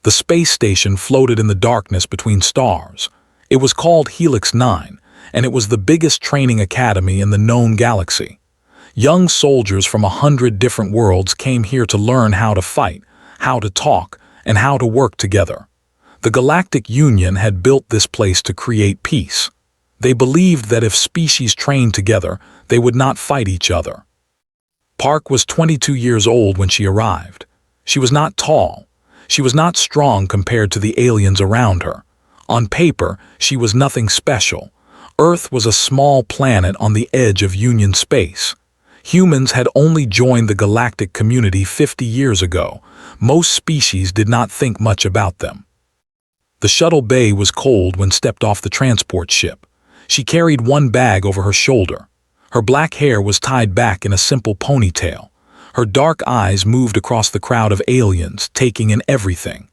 The space station floated in the darkness between stars. It was called Helix 9, and it was the biggest training academy in the known galaxy. Young soldiers from 100 different worlds came here to learn how to fight, how to talk, and how to work together. The Galactic Union had built this place to create peace. They believed that if species trained together, they would not fight each other. Park was 22 years old when she arrived. She was not tall. She was not strong compared to the aliens around her. On paper, she was nothing special. Earth was a small planet on the edge of Union space. Humans had only joined the galactic community 50 years ago. Most species did not think much about them. The shuttle bay was cold when stepped off the transport ship. She carried one bag over her shoulder. Her black hair was tied back in a simple ponytail. Her dark eyes moved across the crowd of aliens, taking in everything.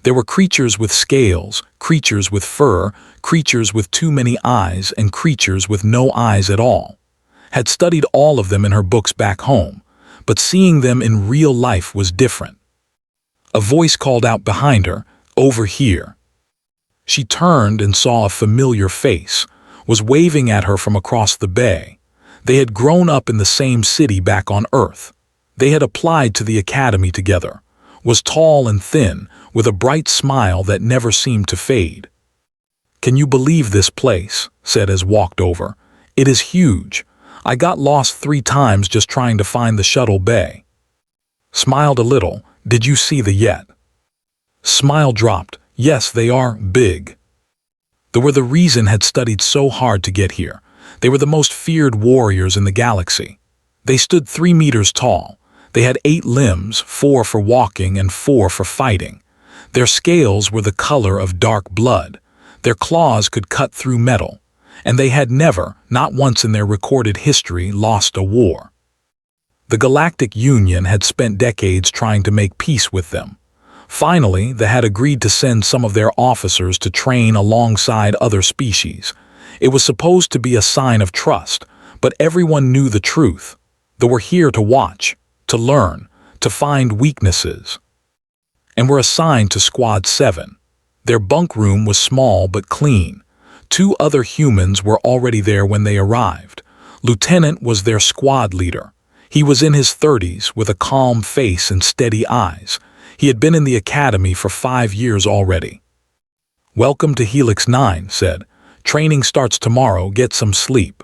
There were creatures with scales, creatures with fur, creatures with too many eyes, and creatures with no eyes at all. Had studied all of them in her books back home, but seeing them in real life was different. A voice called out behind her, "Over here." She turned and saw a familiar face, was waving at her from across the bay. They had grown up in the same city back on Earth. They had applied to the academy together, was tall and thin, with a bright smile that never seemed to fade. "Can you believe this place?" said as walked over. "It is huge. I got lost 3 times just trying to find the shuttle bay." Smiled a little. "Did you see the yet?" Smile dropped. "Yes, they are big." They were the reason had studied so hard to get here. They were the most feared warriors in the galaxy. They stood 3 meters tall. They had 8 limbs, 4 for walking and 4 for fighting. Their scales were the color of dark blood. Their claws could cut through metal. And they had never, not once in their recorded history, lost a war. The Galactic Union had spent decades trying to make peace with them. Finally, they had agreed to send some of their officers to train alongside other species. It was supposed to be a sign of trust, but everyone knew the truth. They were here to watch, to learn, to find weaknesses. And were assigned to Squad 7. Their bunk room was small but clean. 2 other humans were already there when they arrived. Lieutenant was their squad leader. He was in his 30s with a calm face and steady eyes. He had been in the academy for 5 years already. "Welcome to Helix 9, said. "Training starts tomorrow, get some sleep."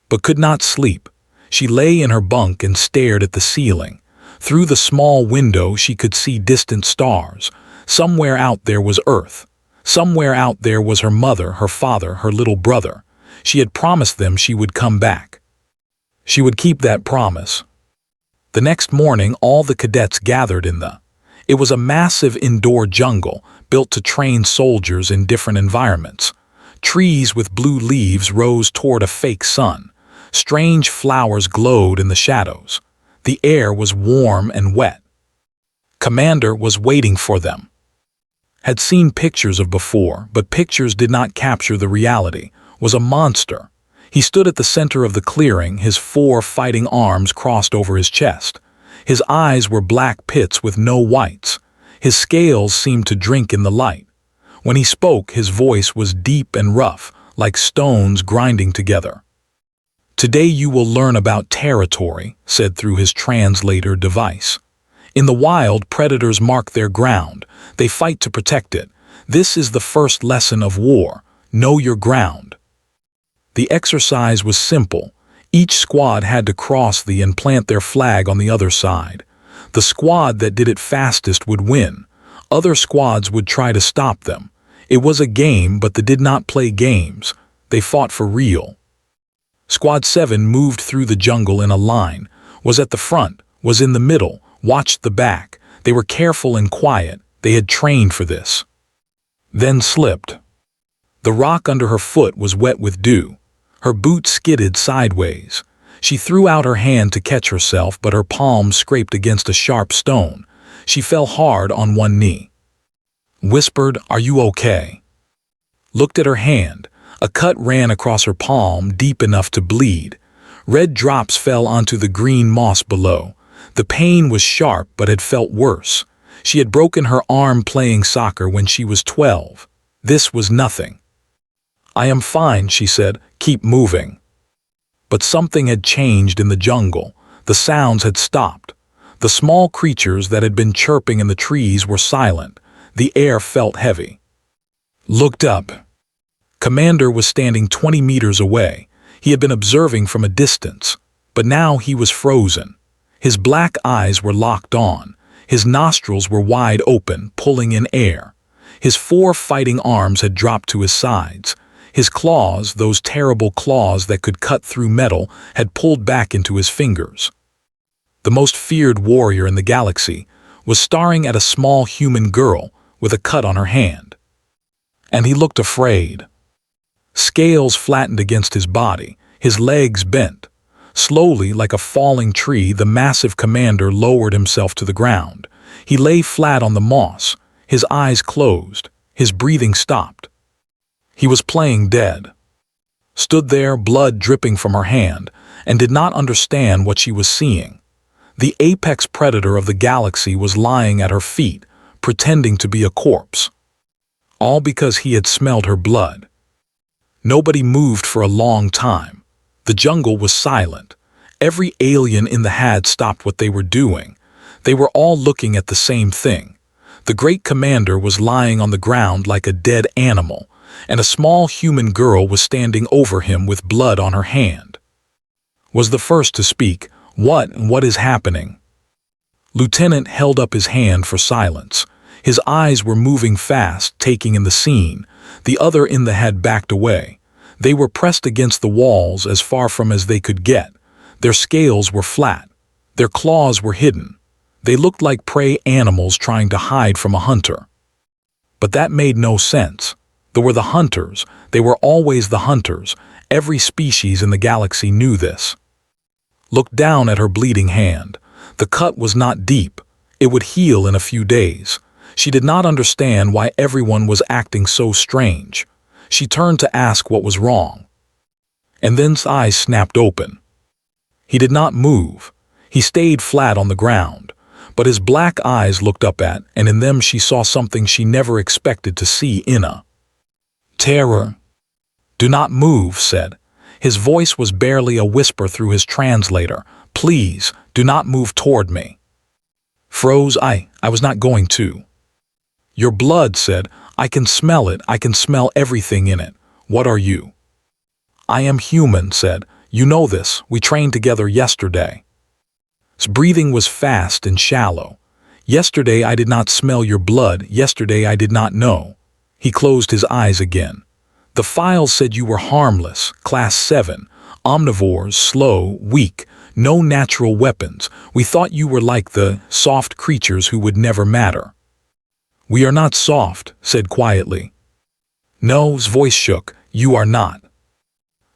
But could not sleep. She lay in her bunk and stared at the ceiling. Through the small window she could see distant stars. Somewhere out there was Earth. Somewhere out there was her mother, her father, her little brother. She had promised them she would come back. She would keep that promise. The next morning all the cadets gathered in the... It was a massive indoor jungle built to train soldiers in different environments. Trees with blue leaves rose toward a fake sun. Strange flowers glowed in the shadows. The air was warm and wet. Commander was waiting for them. Had seen pictures of before, but pictures did not capture the reality. Was a monster. He stood at the center of the clearing, his 4 fighting arms crossed over his chest. His eyes were black pits with no whites. His scales seemed to drink in the light. When he spoke, his voice was deep and rough, like stones grinding together. "Today you will learn about territory," said through his translator device. "In the wild, predators mark their ground. They fight to protect it. This is the first lesson of war. Know your ground." The exercise was simple. Each squad had to cross the and plant their flag on the other side. The squad that did it fastest would win. Other squads would try to stop them. It was a game, but they did not play games. They fought for real. Squad 7 moved through the jungle in a line, was at the front, was in the middle, watched the back. They were careful and quiet. They had trained for this. Then slipped. The rock under her foot was wet with dew. Her boot skidded sideways. She threw out her hand to catch herself, but her palm scraped against a sharp stone. She fell hard on one knee. Whispered, "Are you okay?" Looked at her hand. A cut ran across her palm, deep enough to bleed. Red drops fell onto the green moss below. The pain was sharp but had felt worse. She had broken her arm playing soccer when she was 12. This was nothing. "I am fine," she said. "Keep moving." But something had changed in the jungle. The sounds had stopped. The small creatures that had been chirping in the trees were silent. The air felt heavy. Looked up. Commander was standing 20 meters away. He had been observing from a distance, but now he was frozen. His black eyes were locked on. His nostrils were wide open, pulling in air. His 4 fighting arms had dropped to his sides. His claws, those terrible claws that could cut through metal, had pulled back into his fingers. The most feared warrior in the galaxy was staring at a small human girl with a cut on her hand. And he looked afraid. Scales flattened against his body, his legs bent. Slowly, like a falling tree, the massive commander lowered himself to the ground. He lay flat on the moss, his eyes closed, his breathing stopped. He was playing dead. Stood there, blood dripping from her hand, and did not understand what she was seeing. The apex predator of the galaxy was lying at her feet, pretending to be a corpse. All because he had smelled her blood. Nobody moved for a long time. The jungle was silent. Every alien in the had stopped what they were doing. They were all looking at the same thing. The great commander was lying on the ground like a dead animal, and a small human girl was standing over him with blood on her hand. Was the first to speak. What is happening?" Lieutenant held up his hand for silence. His eyes were moving fast, taking in the scene. The other in the had backed away. They were pressed against the walls as far from as they could get. Their scales were flat. Their claws were hidden. They looked like prey animals trying to hide from a hunter. But that made no sense. They were the hunters. They were always the hunters. Every species in the galaxy knew this. Looked down at her bleeding hand. The cut was not deep. It would heal in a few days. She did not understand why everyone was acting so strange. She turned to ask what was wrong. And then his eyes snapped open. He did not move. He stayed flat on the ground. But his black eyes looked up at, and in them she saw something she never expected to see in a terror. "Do not move," said. His voice was barely a whisper through his translator. "Please, do not move toward me." Froze. I was not going to. "Your blood," said. "I can smell it. I can smell everything in it. What are you?" "I am human," said. "You know this. We trained together yesterday." His breathing was fast and shallow. "Yesterday I did not smell your blood. Yesterday I did not know." He closed his eyes again. "The files said you were harmless, class 7, omnivores, slow, weak, no natural weapons. We thought you were like the soft creatures who would never matter." "We are not soft," said quietly. No, his voice shook. "You are not."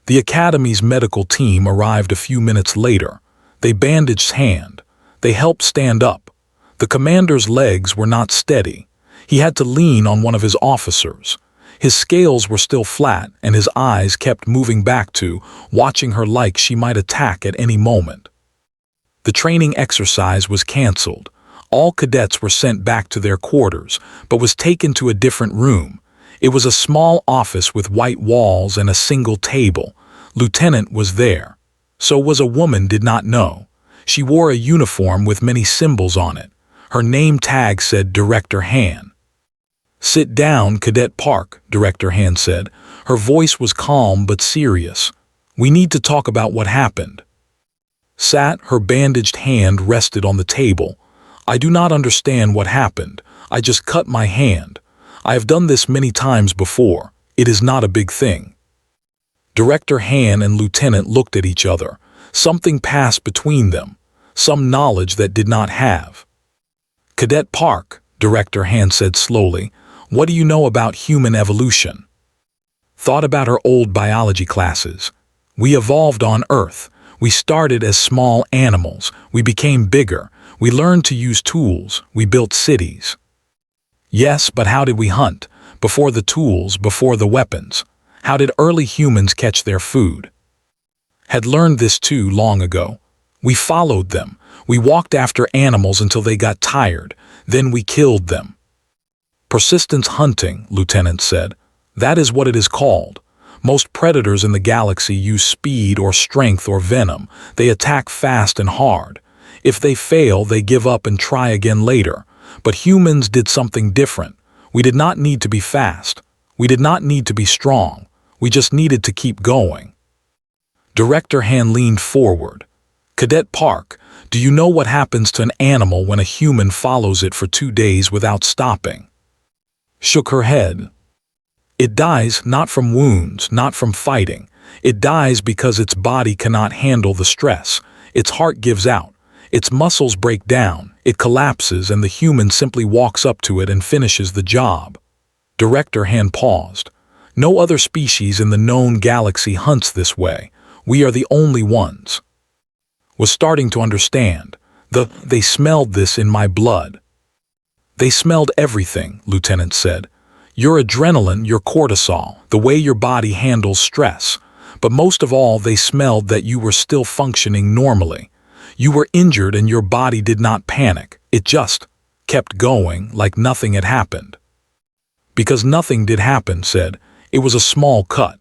The Academy's medical team arrived a few minutes later. They bandaged his hand. They helped stand up. The commander's legs were not steady. He had to lean on one of his officers. His scales were still flat, and his eyes kept moving back to, watching her like she might attack at any moment. The training exercise was canceled. All cadets were sent back to their quarters, but was taken to a different room. It was a small office with white walls and a single table. Lieutenant was there. So was a woman, did not know. She wore a uniform with many symbols on it. Her name tag said Director Han. "Sit down, Cadet Park," Director Han said. Her voice was calm but serious. "We need to talk about what happened." Sat, her bandaged hand rested on the table. "I do not understand what happened. I just cut my hand. I have done this many times before. It is not a big thing." Director Han and Lieutenant looked at each other. Something passed between them. Some knowledge that did not have. "Cadet Park," Director Han said slowly. "What do you know about human evolution?" Thought about her old biology classes. "We evolved on Earth. We started as small animals. We became bigger. We learned to use tools. We built cities." "Yes, but how did we hunt? Before the tools, before the weapons. How did early humans catch their food?" Had learned this too long ago. We followed them. We walked after animals until they got tired. Then we killed them. Persistence hunting, Lieutenant said. That is what it is called. Most predators in the galaxy use speed or strength or venom. They attack fast and hard. If they fail, they give up and try again later. But humans did something different. We did not need to be fast. We did not need to be strong. We just needed to keep going. Director Han leaned forward. Cadet Park, do you know what happens to an animal when a human follows it for 2 days without stopping? Shook her head. It dies not from wounds, not from fighting. It dies because its body cannot handle the stress. Its heart gives out. Its muscles break down. It collapses and the human simply walks up to it and finishes the job. Director Han paused. No other species in the known galaxy hunts this way. We are the only ones. Was starting to understand. They smelled this in my blood. They smelled everything, Lieutenant said. Your adrenaline, your cortisol, the way your body handles stress. But most of all, they smelled that you were still functioning normally. You were injured and your body did not panic. It just kept going like nothing had happened. Because nothing did happen, said. It was a small cut.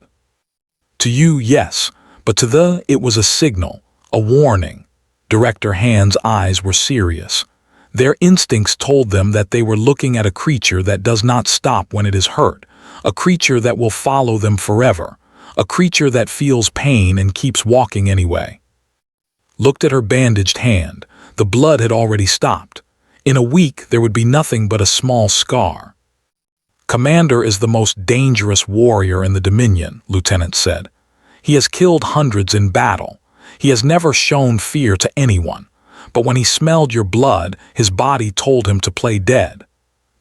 To you, yes, but to it was a signal, a warning. Director Han's eyes were serious. Their instincts told them that they were looking at a creature that does not stop when it is hurt, a creature that will follow them forever, a creature that feels pain and keeps walking anyway. Looked at her bandaged hand. The blood had already stopped. In a week, there would be nothing but a small scar. Commander is the most dangerous warrior in the Dominion, Lieutenant said. He has killed hundreds in battle. He has never shown fear to anyone. But when he smelled your blood, his body told him to play dead.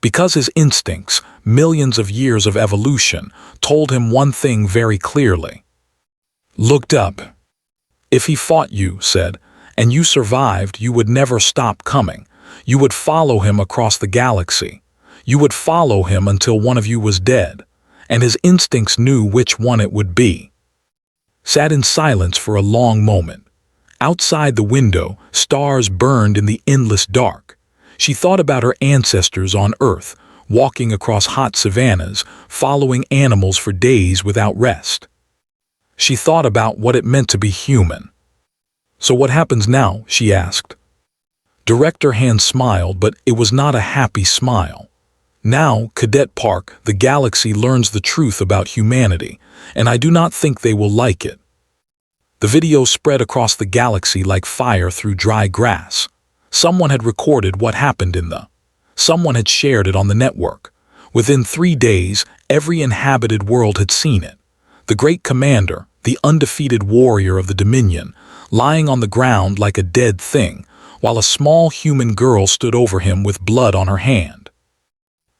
Because his instincts, millions of years of evolution, told him one thing very clearly. Looked up. If he fought you, said, and you survived, you would never stop coming. You would follow him across the galaxy. You would follow him until one of you was dead, and his instincts knew which one it would be. Sat in silence for a long moment. Outside the window, stars burned in the endless dark. She thought about her ancestors on Earth, walking across hot savannas, following animals for days without rest. She thought about what it meant to be human. So what happens now? She asked. Director Han smiled, but it was not a happy smile. Now, Cadet Park, the galaxy learns the truth about humanity, and I do not think they will like it. The video spread across the galaxy like fire through dry grass. Someone had recorded what happened Someone had shared it on the network. Within 3 days, every inhabited world had seen it. The great commander, the undefeated warrior of the Dominion, lying on the ground like a dead thing, while a small human girl stood over him with blood on her hand.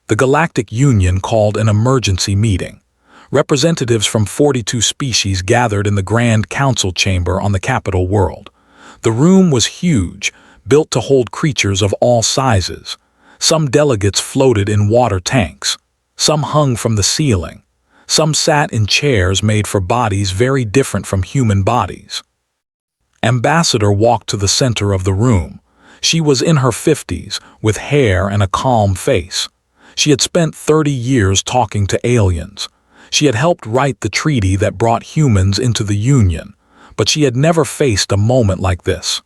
The Galactic Union called an emergency meeting. Representatives from 42 species gathered in the Grand Council chamber on the capital world. The room was huge, built to hold creatures of all sizes. Some delegates floated in water tanks. Some hung from the ceiling. Some sat in chairs made for bodies very different from human bodies. Ambassador walked to the center of the room. She was in her 50s, with hair and a calm face. She had spent 30 years talking to aliens. She had helped write the treaty that brought humans into the Union, but she had never faced a moment like this.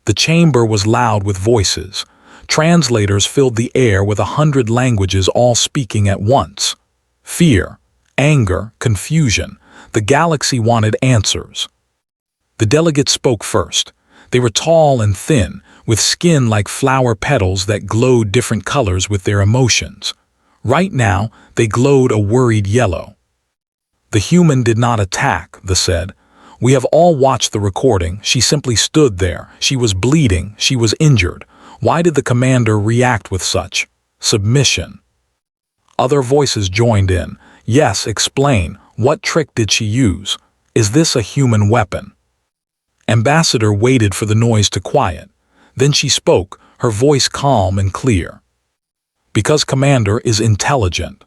The chamber was loud with voices. Translators filled the air with 100 languages all speaking at once. Fear, anger, confusion. The galaxy wanted answers. The delegates spoke first. They were tall and thin, with skin like flower petals that glowed different colors with their emotions. Right now, they glowed a worried yellow. The human did not attack, they said. We have all watched the recording. She simply stood there. She was bleeding. She was injured. Why did the commander react with such submission? Other voices joined in. Yes, explain. What trick did she use? Is this a human weapon? Ambassador waited for the noise to quiet. Then she spoke, her voice calm and clear. Because Commander is intelligent.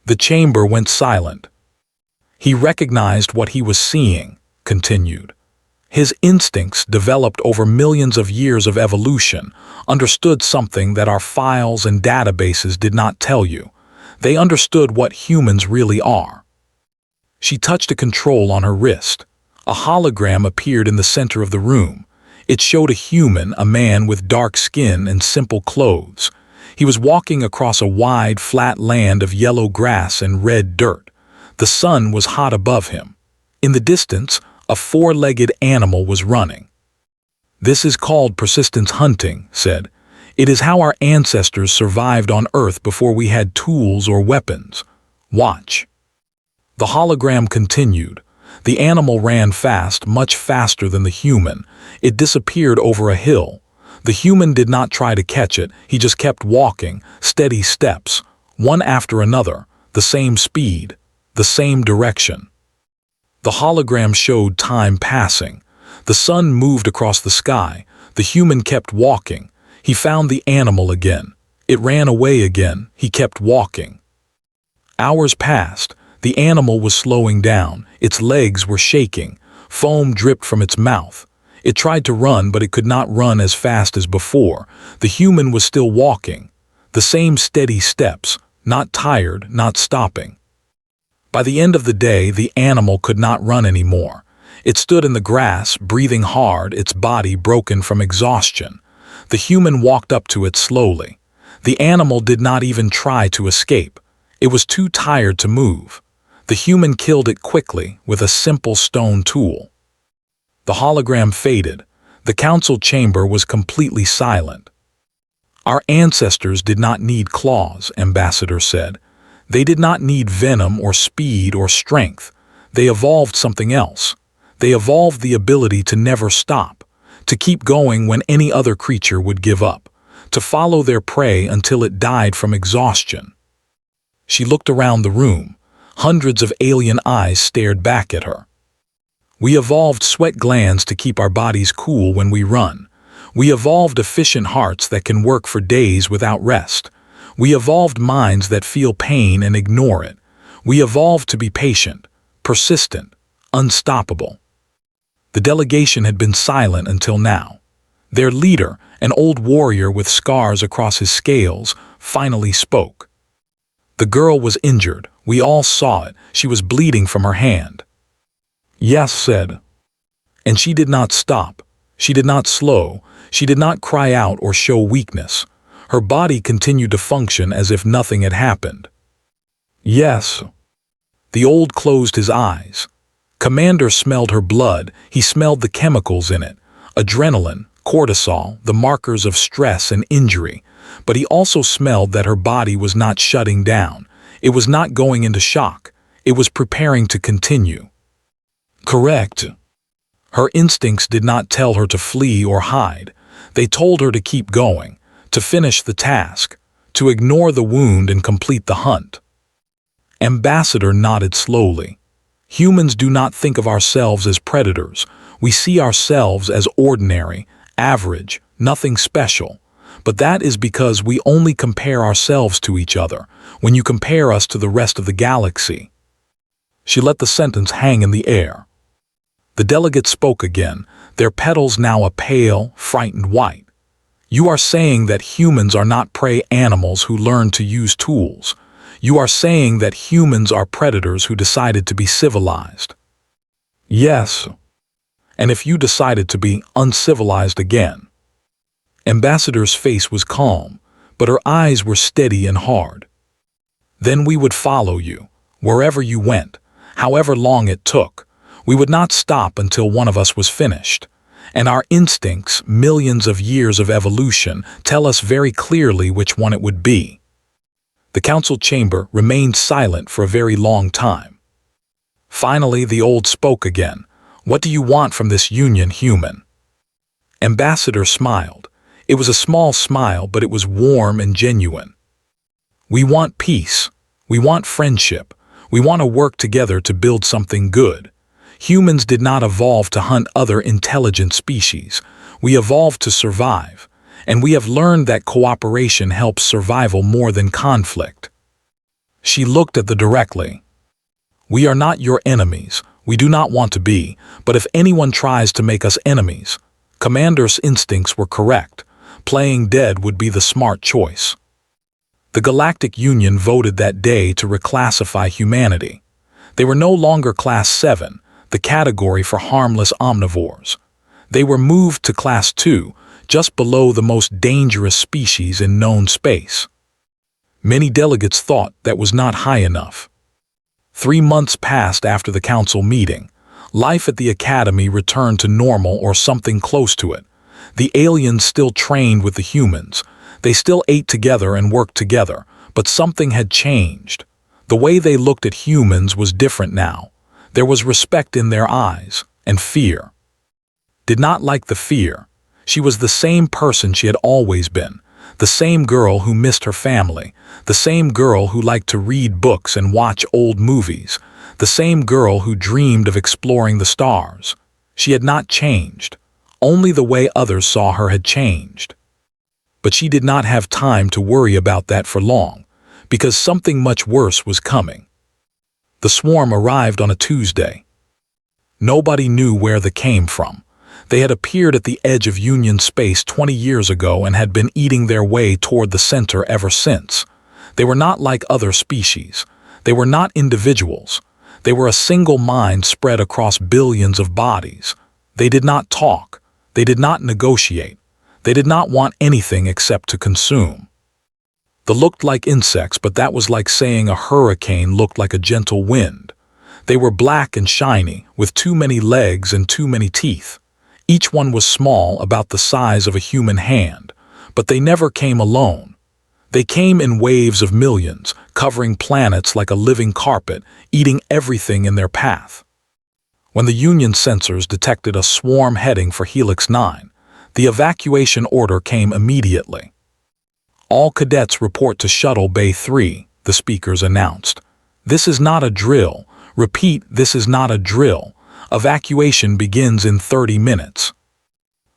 The chamber went silent. He recognized what he was seeing, continued. His instincts, developed over millions of years of evolution, understood something that our files and databases did not tell you. They understood what humans really are. She touched a control on her wrist. A hologram appeared in the center of the room. It showed a human, a man with dark skin and simple clothes. He was walking across a wide, flat land of yellow grass and red dirt. The sun was hot above him. In the distance, a four-legged animal was running. "This is called persistence hunting," said. "It is how our ancestors survived on Earth before we had tools or weapons. Watch." The hologram continued. The animal ran fast, much faster than the human. It disappeared over a hill. The human did not try to catch it, he just kept walking, steady steps, one after another, the same speed, the same direction. The hologram showed time passing. The sun moved across the sky. The human kept walking. He found the animal again. It ran away again. He kept walking. Hours passed. The animal was slowing down. Its legs were shaking. Foam dripped from its mouth. It tried to run, but it could not run as fast as before. The human was still walking. The same steady steps, not tired, not stopping. By the end of the day, the animal could not run anymore. It stood in the grass, breathing hard, its body broken from exhaustion. The human walked up to it slowly. The animal did not even try to escape. It was too tired to move. The human killed it quickly with a simple stone tool. The hologram faded. The council chamber was completely silent. "Our ancestors did not need claws," Ambassador said. "They did not need venom or speed or strength. They evolved something else. They evolved the ability to never stop, to keep going when any other creature would give up, to follow their prey until it died from exhaustion." She looked around the room. Hundreds of alien eyes stared back at her. "We evolved sweat glands to keep our bodies cool when we run. We evolved efficient hearts that can work for days without rest. We evolved minds that feel pain and ignore it. We evolved to be patient, persistent, unstoppable." The delegation had been silent until now. Their leader, an old warrior with scars across his scales, finally spoke. "The girl was injured. We all saw it. She was bleeding from her hand." "Yes," said. "And she did not stop. She did not slow. She did not cry out or show weakness. Her body continued to function as if nothing had happened." "Yes." The old closed his eyes. Commander smelled her blood. He smelled the chemicals in it. Adrenaline, cortisol, the markers of stress and injury. But he also smelled that her body was not shutting down. It was not going into shock. It was preparing to continue. Correct. Her instincts did not tell her to flee or hide. They told her to keep going, to finish the task, to ignore the wound and complete the hunt. Ambassador nodded slowly. "Humans do not think of ourselves as predators. We see ourselves as ordinary, average, nothing special. But that is because we only compare ourselves to each other, when you compare us to the rest of the galaxy." She let the sentence hang in the air. The delegate spoke again, their petals now a pale, frightened white. "You are saying that humans are not prey animals who learn to use tools. You are saying that humans are predators who decided to be civilized." "Yes. And if you decided to be uncivilized again." Ambassador's face was calm, but her eyes were steady and hard. "Then we would follow you, wherever you went, however long it took. We would not stop until one of us was finished. And our instincts, millions of years of evolution, tell us very clearly which one it would be." The council chamber remained silent for a very long time. Finally, the old spoke again. "What do you want from this union, human?" Ambassador smiled. It was a small smile, but it was warm and genuine. "We want peace. We want friendship. We want to work together to build something good. Humans did not evolve to hunt other intelligent species. We evolved to survive. And we have learned that cooperation helps survival more than conflict." She looked at them directly. "We are not your enemies. We do not want to be, but if anyone tries to make us enemies, Commander's instincts were correct. Playing dead would be the smart choice. The Galactic Union voted that day to reclassify humanity. They were no longer Class 7, the category for harmless omnivores. They were moved to Class 2, just below the most dangerous species in known space. Many delegates thought that was not high enough. 3 months passed after the council meeting. Life at the academy returned to normal or something close to it. The aliens still trained with the humans. They still ate together and worked together, but something had changed. The way they looked at humans was different now. There was respect in their eyes, and fear. Did not like the fear. She was the same person she had always been. The same girl who missed her family. The same girl who liked to read books and watch old movies. The same girl who dreamed of exploring the stars. She had not changed. Only the way others saw her had changed. But she did not have time to worry about that for long, because something much worse was coming. The swarm arrived on a Tuesday. Nobody knew where they came from. They had appeared at the edge of Union space 20 years ago and had been eating their way toward the center ever since. They were not like other species. They were not individuals. They were a single mind spread across billions of bodies. They did not talk. They did not negotiate. They did not want anything except to consume. They looked like insects, but that was like saying a hurricane looked like a gentle wind. They were black and shiny, with too many legs and too many teeth. Each one was small, about the size of a human hand, but they never came alone. They came in waves of millions, covering planets like a living carpet, eating everything in their path. When the Union sensors detected a swarm heading for Helix 9, the evacuation order came immediately. All cadets report to Shuttle Bay 3, the speakers announced. This is not a drill. Repeat, this is not a drill. Evacuation begins in 30 minutes.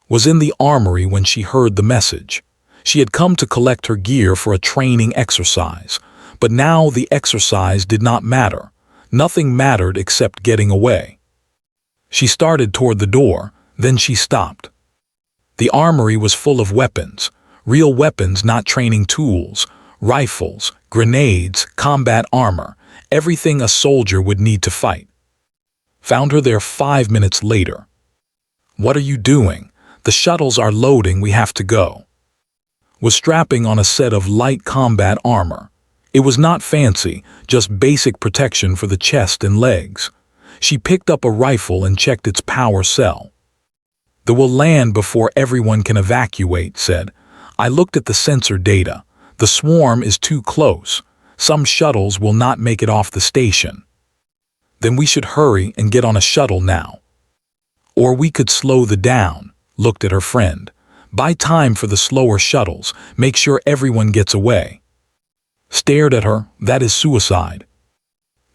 Was in the armory when she heard the message. She had come to collect her gear for a training exercise, but now the exercise did not matter. Nothing mattered except getting away. She started toward the door, then she stopped. The armory was full of weapons, real weapons, not training tools, rifles, grenades, combat armor, everything a soldier would need to fight. Found her there 5 minutes later. What are you doing? The shuttles are loading, we have to go. Was strapping on a set of light combat armor. It was not fancy, just basic protection for the chest and legs. She picked up a rifle and checked its power cell. They will land before everyone can evacuate, said. I looked at the sensor data. The swarm is too close. Some shuttles will not make it off the station. Then we should hurry and get on a shuttle now. Or we could slow the down, looked at her friend. Buy time for the slower shuttles, make sure everyone gets away. Stared at her, that is suicide.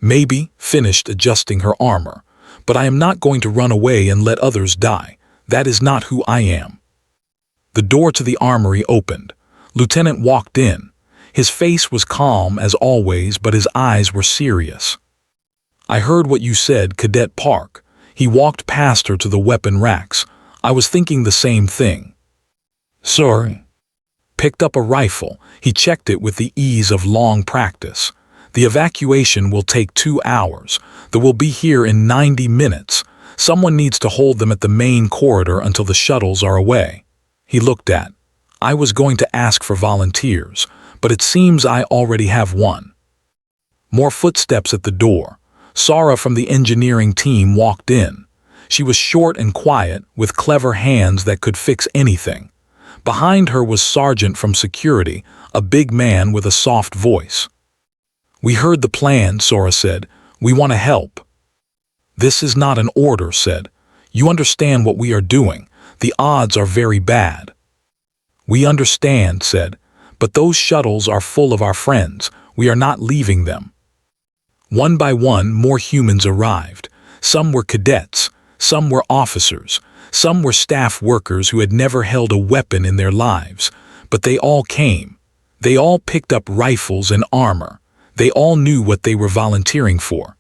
Maybe, finished adjusting her armor, but I am not going to run away and let others die. That is not who I am. The door to the armory opened. Lieutenant walked in. His face was calm as always, but his eyes were serious. I heard what you said, Cadet Park. He walked past her to the weapon racks. I was thinking the same thing. Sorry. Picked up a rifle. He checked it with the ease of long practice. The evacuation will take 2 hours. They will be here in 90 minutes. Someone needs to hold them at the main corridor until the shuttles are away. He looked at. I was going to ask for volunteers, but it seems I already have one. More footsteps at the door. Sarah from the engineering team walked in. She was short and quiet, with clever hands that could fix anything. Behind her was Sergeant from security, a big man with a soft voice. We heard the plan, Sora said. We want to help. This is not an order, said. You understand what we are doing. The odds are very bad. We understand, said. But those shuttles are full of our friends. We are not leaving them. One by one, more humans arrived. Some were cadets. Some were officers. Some were staff workers who had never held a weapon in their lives. But they all came. They all picked up rifles and armor. They all knew what they were volunteering for.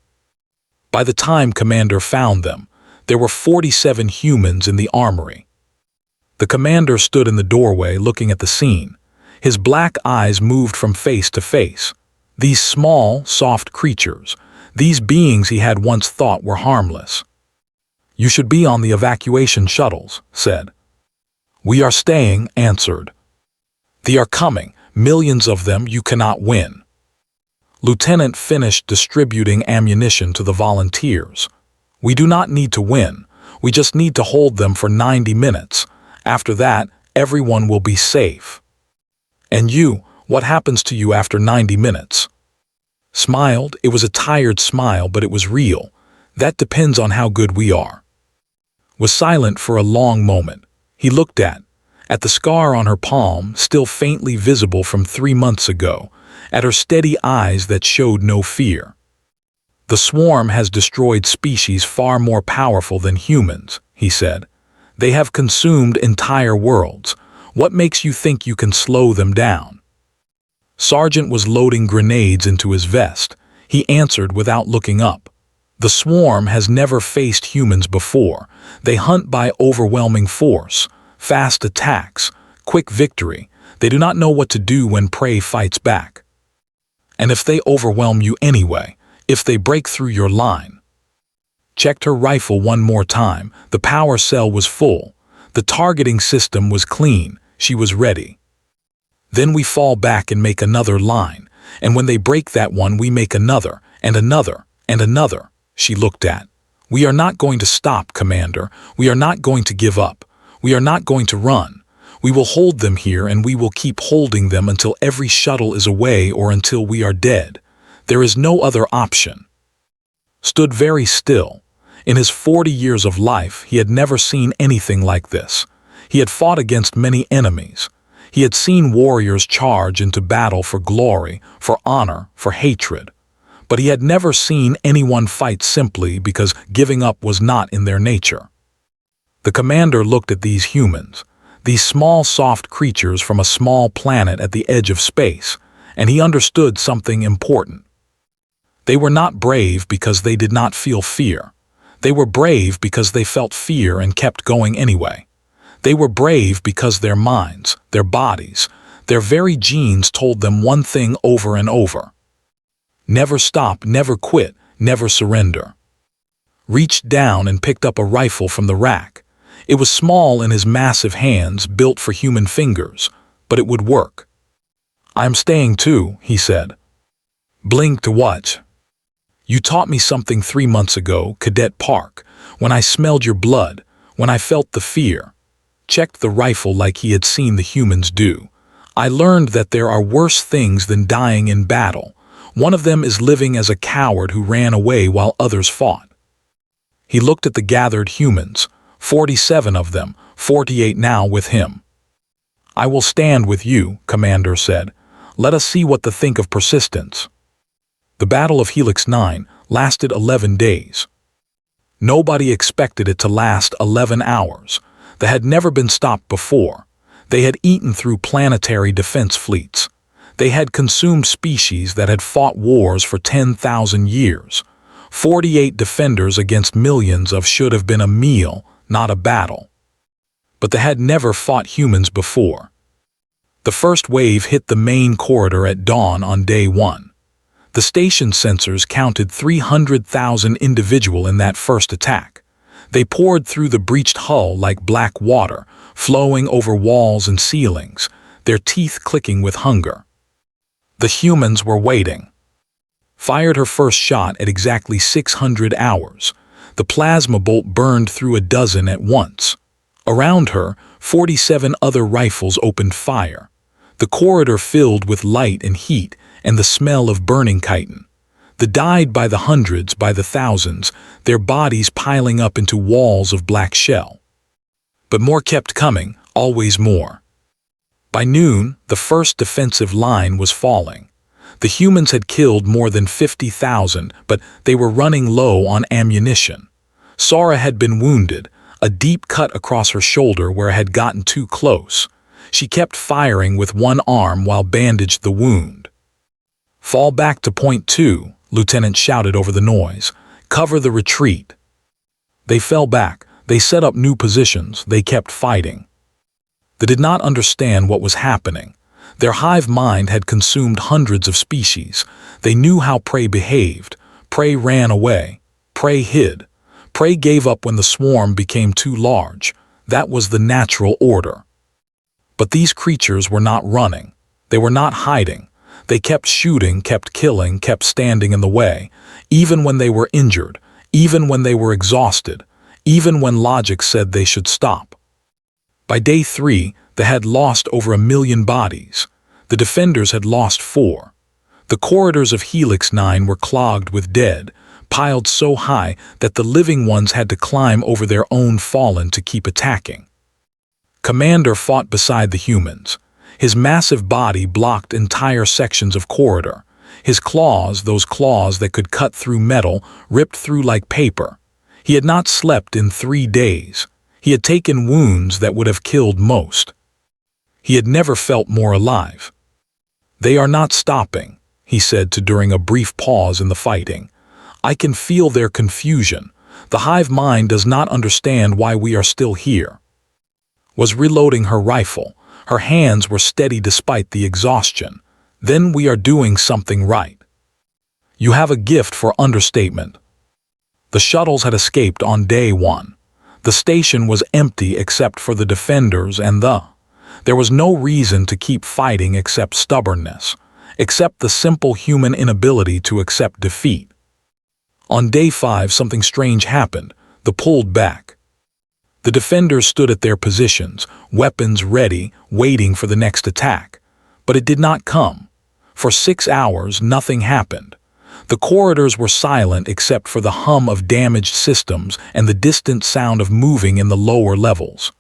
By the time Commander found them, there were 47 humans in the armory. The commander stood in the doorway looking at the scene. His black eyes moved from face to face. These small, soft creatures, these beings he had once thought were harmless. "You should be on the evacuation shuttles," said. "We are staying," answered. "They are coming, millions of them, you cannot win." Lieutenant finished distributing ammunition to the volunteers. "We do not need to win, we just need to hold them for 90 minutes. After that, everyone will be safe." "And you, what happens to you after 90 minutes? Smiled. It was a tired smile, but it was real. "That depends on how good we are." Was silent for a long moment. He looked at the scar on her palm, still faintly visible from 3 months ago, at her steady eyes that showed no fear. "The swarm has destroyed species far more powerful than humans," he said. "They have consumed entire worlds. What makes you think you can slow them down?" Sergeant was loading grenades into his vest. He answered without looking up. "The swarm has never faced humans before. They hunt by overwhelming force, fast attacks, quick victory. They do not know what to do when prey fights back. And if they overwhelm you anyway, if they break through your line." Checked her rifle one more time. The power cell was full. The targeting system was clean. She was ready. "Then we fall back and make another line, and when they break that one we make another, and another, and another." She looked at. "We are not going to stop, Commander. We are not going to give up. We are not going to run. We will hold them here, and we will keep holding them until every shuttle is away or until we are dead. There is no other option." Stood very still. In his 40 years of life, he had never seen anything like this. He had fought against many enemies. He had seen warriors charge into battle for glory, for honor, for hatred. But he had never seen anyone fight simply because giving up was not in their nature. The commander looked at these humans, these small, soft creatures from a small planet at the edge of space, and he understood something important. They were not brave because they did not feel fear. They were brave because they felt fear and kept going anyway. They were brave because their minds, their bodies, their very genes told them one thing over and over. Never stop, never quit, never surrender. Reached down and picked up a rifle from the rack. It was small in his massive hands, built for human fingers, but it would work. "I'm staying too," he said. Blinked to watch. "You taught me something 3 months ago, Cadet Park, when I smelled your blood, when I felt the fear." Checked the rifle like he had seen the humans do. "I learned that there are worse things than dying in battle. One of them is living as a coward who ran away while others fought." He looked at the gathered humans, 47 of them, 48 now with him. "I will stand with you," Commander said. "Let us see what they think of persistence." The Battle of Helix 9 lasted 11 days. Nobody expected it to last 11 hours. They had never been stopped before. They had eaten through planetary defense fleets. They had consumed species that had fought wars for 10,000 years. 48 defenders against millions of should have been a meal, not a battle. But they had never fought humans before. The first wave hit the main corridor at dawn on day 1. The station sensors counted 300,000 individuals in that first attack. They poured through the breached hull like black water, flowing over walls and ceilings, their teeth clicking with hunger. The humans were waiting. Fired her first shot at exactly 600 hours. The plasma bolt burned through a dozen at once. Around her, 47 other rifles opened fire. The corridor filled with light and heat and the smell of burning chitin. They died by the hundreds, by the thousands, their bodies piling up into walls of black shell. But more kept coming, always more. By noon, the first defensive line was falling. The humans had killed more than 50,000, but they were running low on ammunition. Sara had been wounded, a deep cut across her shoulder where it had gotten too close. She kept firing with one arm while bandaged the wound. "Fall back to point 2, Lieutenant shouted over the noise. Cover the retreat. They fell back. They set up new positions. They kept fighting. They did not understand what was happening. Their hive mind had consumed hundreds of species. They knew how prey behaved. Prey ran away. Prey hid. Prey gave up when the swarm became too large. That was the natural order. But these creatures were not running. They were not hiding. They kept shooting, kept killing, kept standing in the way, even when they were injured, even when they were exhausted, even when logic said they should stop. By day 3, they had lost over 1 million bodies. The defenders had lost 4. The corridors of Helix 9 were clogged with dead, piled so high that the living ones had to climb over their own fallen to keep attacking. Commander fought beside the humans. His massive body blocked entire sections of corridor. His claws, those claws that could cut through metal, ripped through like paper. He had not slept in 3 days. He had taken wounds that would have killed most. He had never felt more alive. "They are not stopping," he said during a brief pause in the fighting. "I can feel their confusion. The hive mind does not understand why we are still here." Was reloading her rifle. Her hands were steady despite the exhaustion. "Then we are doing something right." You have a gift for understatement. The shuttles had escaped on day 1. The station was empty except for the defenders and There was no reason to keep fighting except stubbornness, except the simple human inability to accept defeat. On day 5, something strange happened. The pulled back. The defenders stood at their positions, weapons ready, waiting for the next attack. But it did not come. For 6 hours, nothing happened. The corridors were silent except for the hum of damaged systems and the distant sound of moving in the lower levels.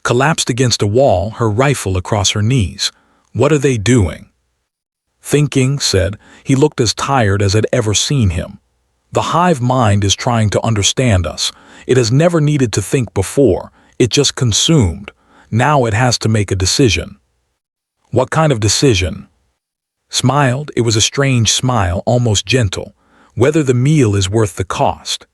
Collapsed against a wall, her rifle across her knees. "What are they doing?" "Thinking," said. He looked as tired as I'd ever seen him. "The hive mind is trying to understand us. It has never needed to think before. It just consumed. Now it has to make a decision." "What kind of decision?" Smiled. It was a strange smile, almost gentle. "Whether the meal is worth the cost."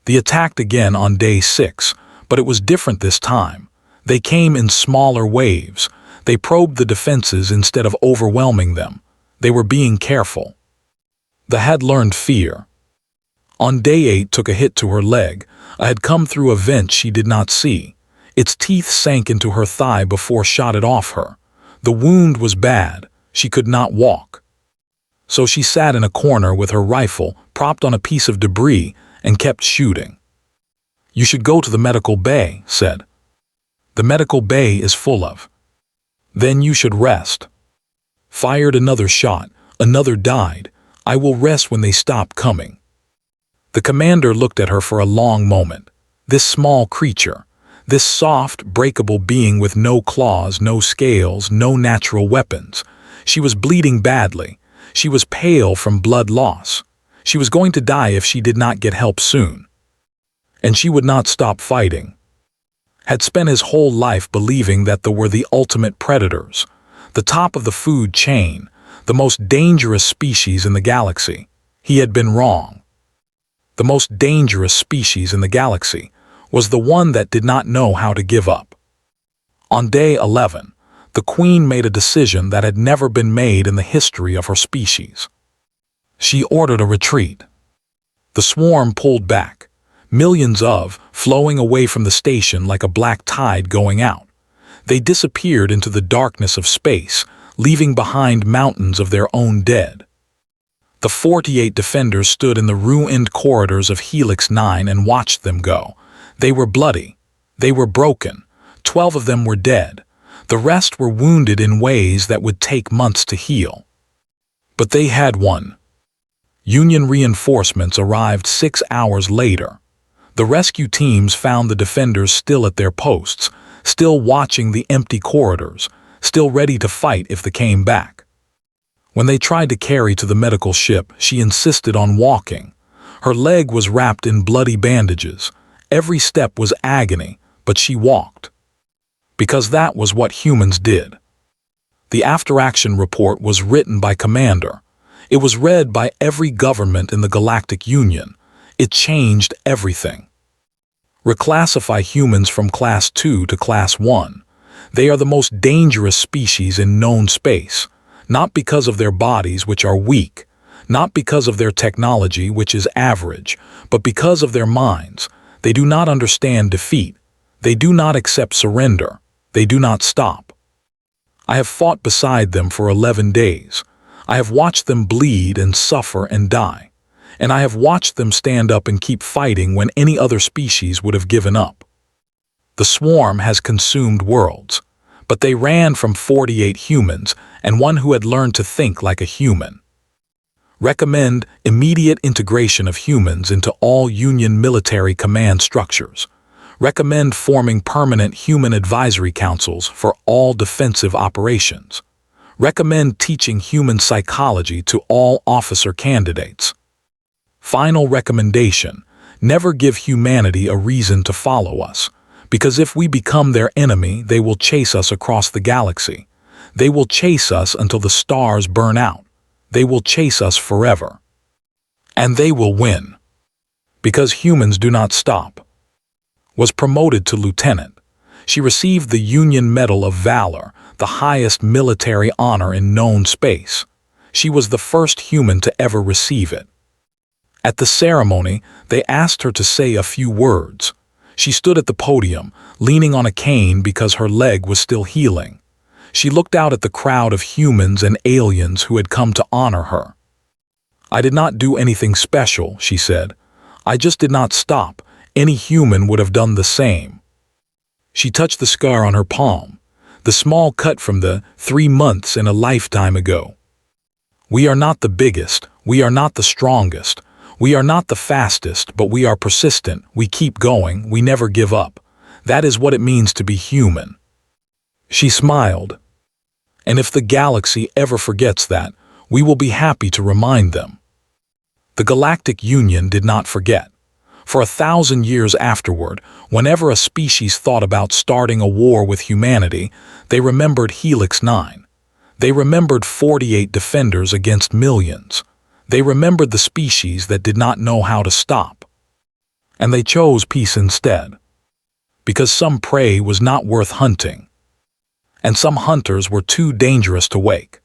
They attacked again on day 6, but it was different this time. They came in smaller waves. They probed the defenses instead of overwhelming them. They were being careful. The had learned fear. On day 8 took a hit to her leg. I had come through a vent she did not see. Its teeth sank into her thigh before shot it off her. The wound was bad. She could not walk. So she sat in a corner with her rifle propped on a piece of debris and kept shooting. "You should go to the medical bay," said. "The medical bay is full of." "Then you should rest." Fired another shot. Another died. "I will rest when they stop coming." The commander looked at her for a long moment. This small creature, this soft, breakable being with no claws, no scales, no natural weapons. She was bleeding badly. She was pale from blood loss. She was going to die if she did not get help soon. And she would not stop fighting. Had spent his whole life believing that they were the ultimate predators, the top of the food chain, the most dangerous species in the galaxy. He had been wrong. The most dangerous species in the galaxy was the one that did not know how to give up. On day 11, the Queen made a decision that had never been made in the history of her species. She ordered a retreat. The swarm pulled back, millions flowing away from the station like a black tide going out. They disappeared into the darkness of space, leaving behind mountains of their own dead. The 48 defenders stood in the ruined corridors of Helix 9 and watched them go. They were bloody. They were broken. 12 of them were dead. The rest were wounded in ways that would take months to heal. But they had won. Union reinforcements arrived 6 hours later. The rescue teams found the defenders still at their posts, still watching the empty corridors, still ready to fight if they came back. When they tried to carry to the medical ship, she insisted on walking. Her leg was wrapped in bloody bandages. Every step was agony, but she walked. Because that was what humans did. The after-action report was written by Commander. It was read by every government in the Galactic Union. It changed everything. Reclassify humans from Class 2 to Class 1. They are the most dangerous species in known space, not because of their bodies, which are weak, not because of their technology, which is average, but because of their minds. They do not understand defeat. They do not accept surrender. They do not stop. I have fought beside them for 11 days. I have watched them bleed and suffer and die. And I have watched them stand up and keep fighting when any other species would have given up. The swarm has consumed worlds, but they ran from 48 humans and one who had learned to think like a human. Recommend immediate integration of humans into all Union military command structures. Recommend forming permanent human advisory councils for all defensive operations. Recommend teaching human psychology to all officer candidates. Final recommendation: never give humanity a reason to follow us, because if we become their enemy, they will chase us across the galaxy. They will chase us until the stars burn out. They will chase us forever. And they will win. Because humans do not stop. Was promoted to lieutenant. She received the Union Medal of Valor, the highest military honor in known space. She was the first human to ever receive it. At the ceremony, they asked her to say a few words. She stood at the podium, leaning on a cane because her leg was still healing. She looked out at the crowd of humans and aliens who had come to honor her. "I did not do anything special," she said. "I just did not stop. Any human would have done the same." She touched the scar on her palm, the small cut from the 3 months in a lifetime ago. "We are not the biggest, we are not the strongest, we are not the fastest, but we are persistent, we keep going, we never give up. That is what it means to be human." She smiled. "And if the galaxy ever forgets that, we will be happy to remind them." The Galactic Union did not forget. For 1,000 years afterward, whenever a species thought about starting a war with humanity, they remembered Helix 9. They remembered 48 defenders against millions. They remembered the species that did not know how to stop. And they chose peace instead. Because some prey was not worth hunting. And some hunters were too dangerous to wake.